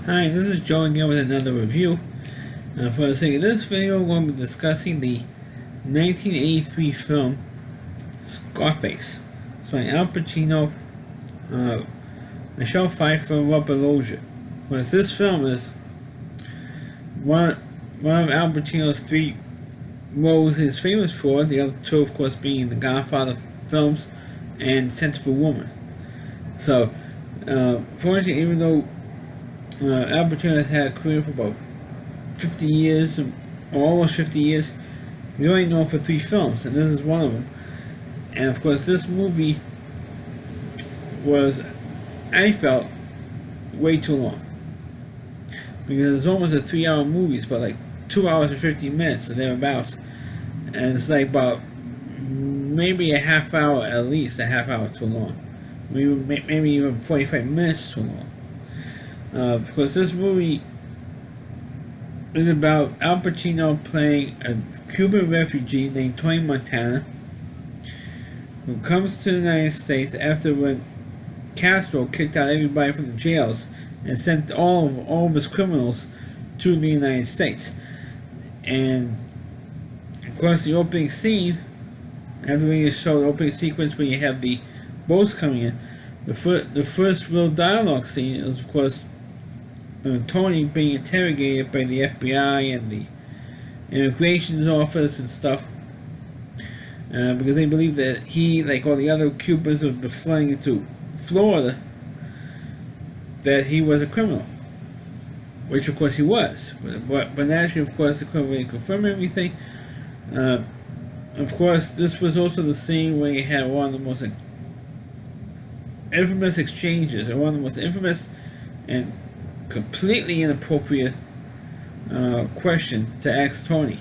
Hi, this is Joe again with another review. For the sake of this video, we're going to be discussing the 1983 film Scarface. It's by Al Pacino, Michelle Pfeiffer, and Robert Loggia. Whereas this film is one of Al Pacino's three roles he's famous for, the other two, of course, being the Godfather films and Scent of a Woman. So, fortunately, even though Al Pacino has had a career for about 50 years, or almost 50 years, he's only known for three films, and this is one of them. And of course, this movie was, I felt, way too long. Because it's almost a 3-hour movie, but like 2 hours and 50 minutes or thereabouts. And it's like about maybe a half hour, at least a half hour too long. Maybe even 45 minutes too long. Because this movie is about Al Pacino playing a Cuban refugee named Tony Montana, who comes to the United States after when Castro kicked out everybody from the jails and sent all of his criminals to the United States. And of course, the opening scene, after we show the opening sequence where you have the boats coming in, the first real dialogue scene is, of course, Tony being interrogated by the FBI and the immigration office and stuff, because they believe that he, like all the other Cubans who have been flying into Florida, that he was a criminal, which of course he was. But naturally, of course, they couldn't really confirm everything. Of course, this was also the scene where you had one of the most infamous exchanges, or one of the most infamous and completely inappropriate question to ask Tony,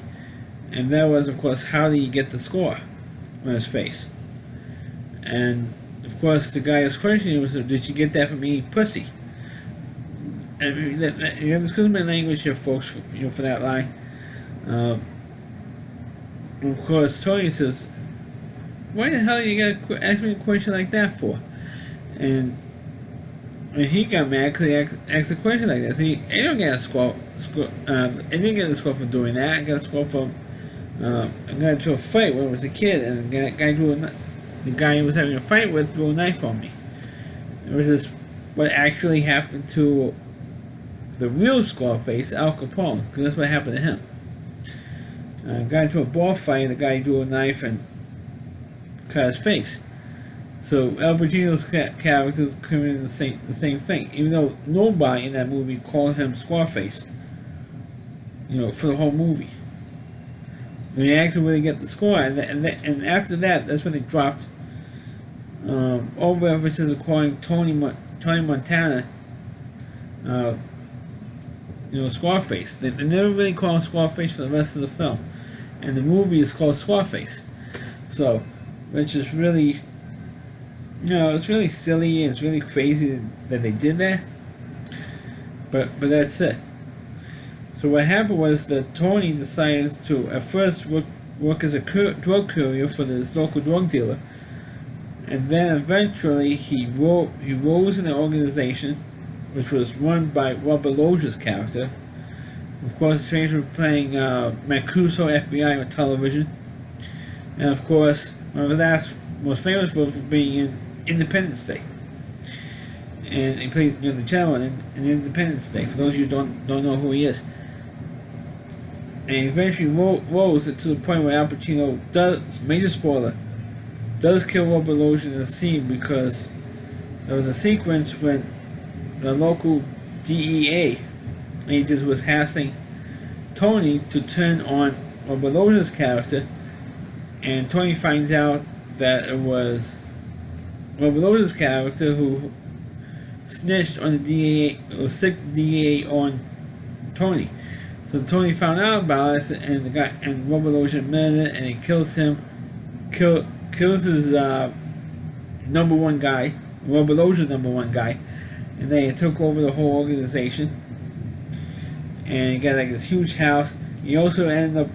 and that was, of course, how do you get the score on his face? And of course, the guy was questioning was, "Did you get that from eating pussy?" I mean, excuse my language here, folks, for that line. Of course, Tony says, "Why the hell you gotta ask me a question like that for?" And he got mad because he asked a question like that. So he don't get a score. I didn't get a score for doing that. I got a score for I got into a fight when I was a kid, and the guy he was having a fight with threw a knife on me. It was just what actually happened to the real Scarface, Al Capone, because that's what happened to him. Got into a bar fight, and the guy drew a knife and cut his face. So Al Pacino's characters committed the same thing, even though nobody in that movie called him Scarface. For the whole movie. And they actually really get the score, and after that, that's when they dropped all references of calling Tony Montana, Scarface. They never really call him Scarface for the rest of the film, and the movie is called Scarface. So, which is really. It's really silly and it's really crazy that they did that. But that's it. So what happened was that Tony decides to at first work as a drug courier for this local drug dealer, and then eventually he rose in the organization, which was run by Robert Loggia's character. Of course, strange for playing Mancuso FBI on television, and of course, one of the last most famous for being in Independence Day, and he played the general in Independence Day. For those of you who don't know who he is, and he eventually rose to the point where Al Pacino does, major spoiler, does kill Robert Loggia in the scene, because there was a sequence when the local DEA agents was asking Tony to turn on Robert Loggia's character, and Tony finds out that it was Robert Loggia's character who snitched on the DEA, or sicked the DEA on Tony. So Tony found out about it, and Robert Loggia admitted it, and he kills him, kills his number one guy, Robert Loggia's number one guy, and then he took over the whole organization, and he got like this huge house. He also ended up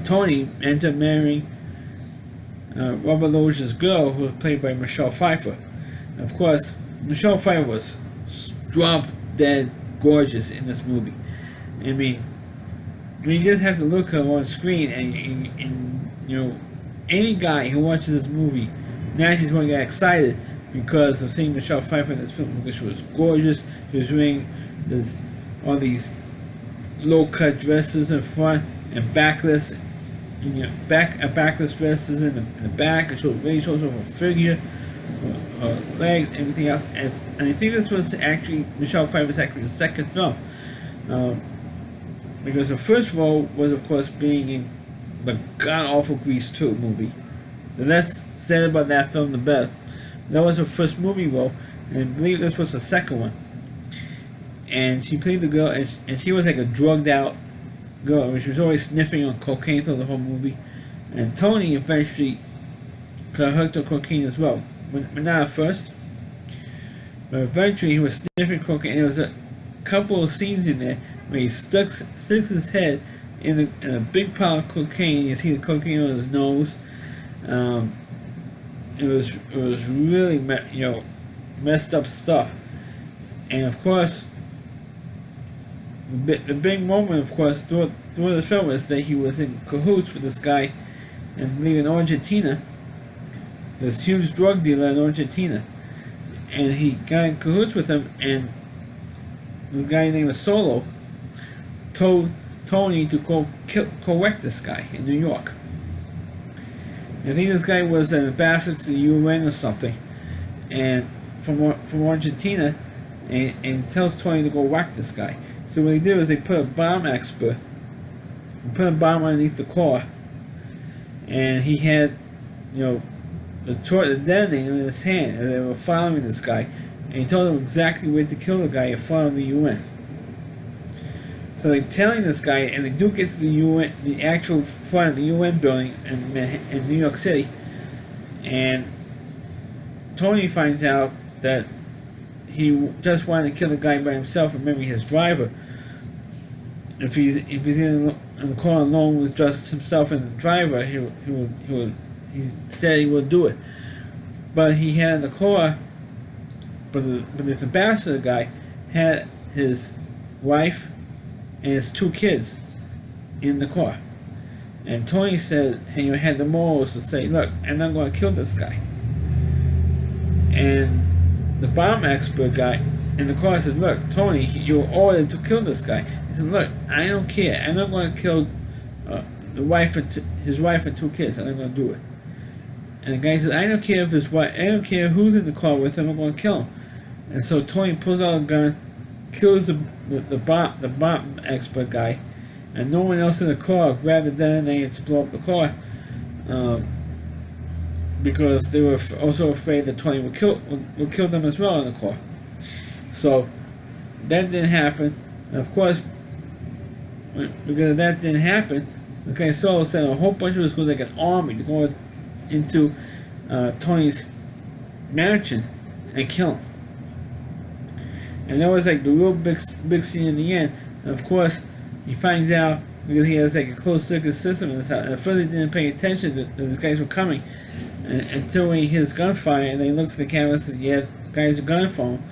Tony ended up marrying Robert Loggia's girl, who was played by Michelle Pfeiffer. And of course, Michelle Pfeiffer was drop dead gorgeous in this movie. I mean, you just have to look at her on screen, and you know, any guy who watches this movie naturally is going to get excited because of seeing Michelle Pfeiffer in this film, because she was gorgeous. She was wearing all these low-cut dresses in front and backless, backless dresses in the back. It really shows off her figure, her legs, everything else. And I think this was actually Michelle Pfeiffer's actually the second film, because her first role was, of course, being in the god-awful Grease 2 movie. The less said about that film, the better. That was her first movie role, and I believe this was the second one. And she played the girl, and she was like a drugged out girl. I mean, she was always sniffing on cocaine through the whole movie. And Tony eventually got hooked on cocaine as well, but not at first. But eventually he was sniffing cocaine, and there was a couple of scenes in there where he sticks his head in a big pile of cocaine. You see the cocaine on his nose. It was really messed up stuff. And of course, the big moment, of course, through the film is that he was in cahoots with this guy, I believe in Argentina, this huge drug dealer in Argentina, and he got in cahoots with him, and this guy named Solo told Tony to go wreck this guy in New York. I think this guy was an ambassador to the UN or something, and from Argentina, and tells Tony to go whack this guy. So what they did was they put a bomb expert, put a bomb underneath the car, and he had, the detonator in his hand, and they were following this guy, and he told them exactly where to kill the guy in front of the UN. So they're telling this guy, and they do get to the UN, the actual front of the UN building in New York City, and Tony finds out that he just wanted to kill the guy by himself, and maybe his driver. If he's in the car alone with just himself and the driver, he said he would do it. But he had the car, but this ambassador guy had his wife and his 2 kids in the car. And Tony said, he had the morals to say, look, I'm not going to kill this guy. And the bomb expert guy in the car says, look, Tony, you were ordered to kill this guy. He said, look, I don't care. I'm not going to kill his wife and 2 kids. I'm not going to do it. And the guy says, I don't care if his wife, I don't care who's in the car with him, I'm going to kill him. And so Tony pulls out a gun, kills the bomb expert guy, and no one else in the car grabbed the detonator to blow up the car, because they were also afraid that Tony would kill them as well in the car. So that didn't happen, and of course, because that didn't happen, the guy Solo sent a whole bunch of us go like an army to go into Tony's mansion and kill him. And that was like the real big scene in the end. And of course, he finds out, because he has like a closed circuit system in his house. And at first he didn't pay attention that these guys were coming, until he hears gunfire, and then he looks at the camera and says, yeah, guys are gunning for him.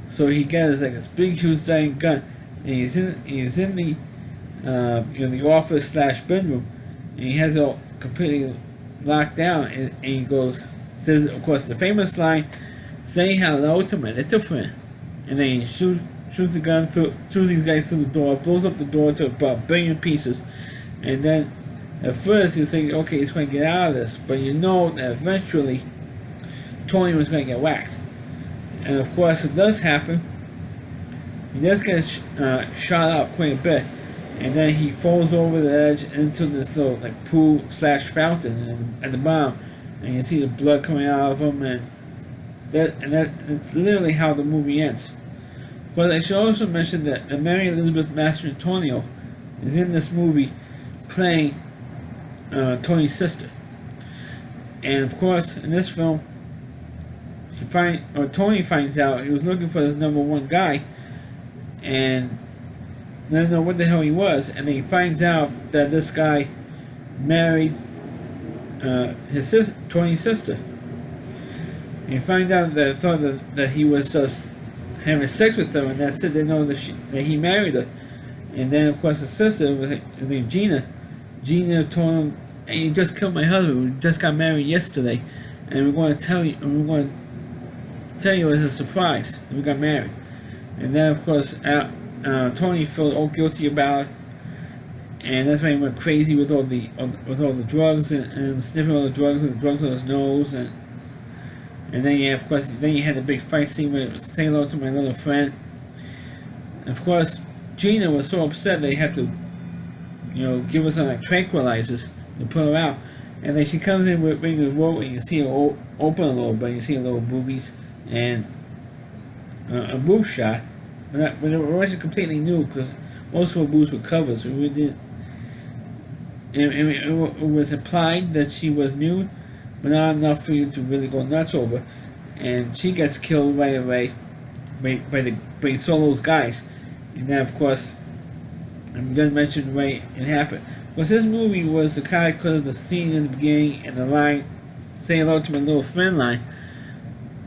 So he gets like this big, huge, giant gun, and he's in the the office / bedroom, and he has it all completely locked down, and he says, of course, the famous line, "Say hello to my little friend," and then he shoots the gun shoots these guys through the door, blows up the door to about 1 billion pieces, and then at first you think, okay, he's going to get out of this, but you know that eventually Tony was going to get whacked. And of course it does happen. He does get shot up quite a bit, and then he falls over the edge into this little like pool / fountain at the bottom, and you see the blood coming out of him, and that's literally how the movie ends. But I should also mention that Mary Elizabeth Mastrantonio is in this movie playing Tony's sister. And of course, in this film, Tony finds out he was looking for his #1 guy, and didn't know what the hell he was, and he finds out that this guy married Tony's sister. And he finds out that thought that he was just having sex with her, and that's it. They know that he married her. And then, of course, the sister, named Gina, told him, "Hey, you just killed my husband. We just got married yesterday, and we're going to tell you. And we're going to tell you as a surprise that we got married." And then, of course, Tony felt all guilty about it, and that's why he went crazy with all the drugs and sniffing all the drugs with the drugs on his nose, and then of course, you had the big fight scene with "Say hello to my little friend." And of course, Gina was so upset they had to, give her some like tranquilizers to put her out. And then she comes in with maybe a rope, and you see her open a little bit. You see her little boobies and a boob shot, but it wasn't completely new because most of her boobs were covered, so we didn't. It was implied that she was nude, but not enough for you to really go nuts over. And she gets killed right away by Solo's guys. And then, of course, I'm going to mention the way it happened. Because this movie was the kind of the scene in the beginning and the line, "Say hello to my little friend" line.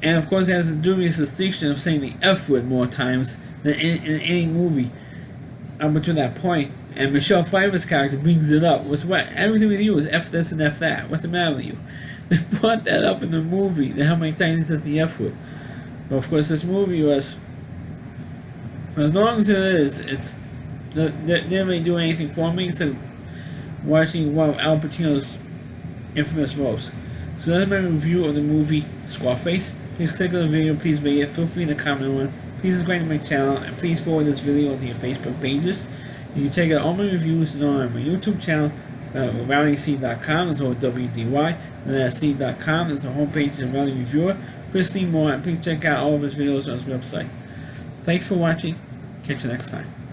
And, of course, it has a dubious distinction of saying the F word more times than in any movie up until that point. And Michelle Pfeiffer's character brings it up. Everything with you is F this and F that. What's the matter with you? They brought that up in the movie. How many times he says the F word. But, of course, this movie was, for as long as it is, it didn't really do anything for me except watching one of Al Pacino's infamous roles. So that's my review of the movie Scarface. Please click on the video, please rate it, feel free to comment on it. Please subscribe to my channel, and please forward this video to your Facebook pages. You can check out all my reviews on my YouTube channel, RowdyC.com, that's all WDY, and that's C.com, that's the homepage of Rowdy Reviewer. Please see more, and please check out all of his videos on his website. Thanks for watching. Catch you next time.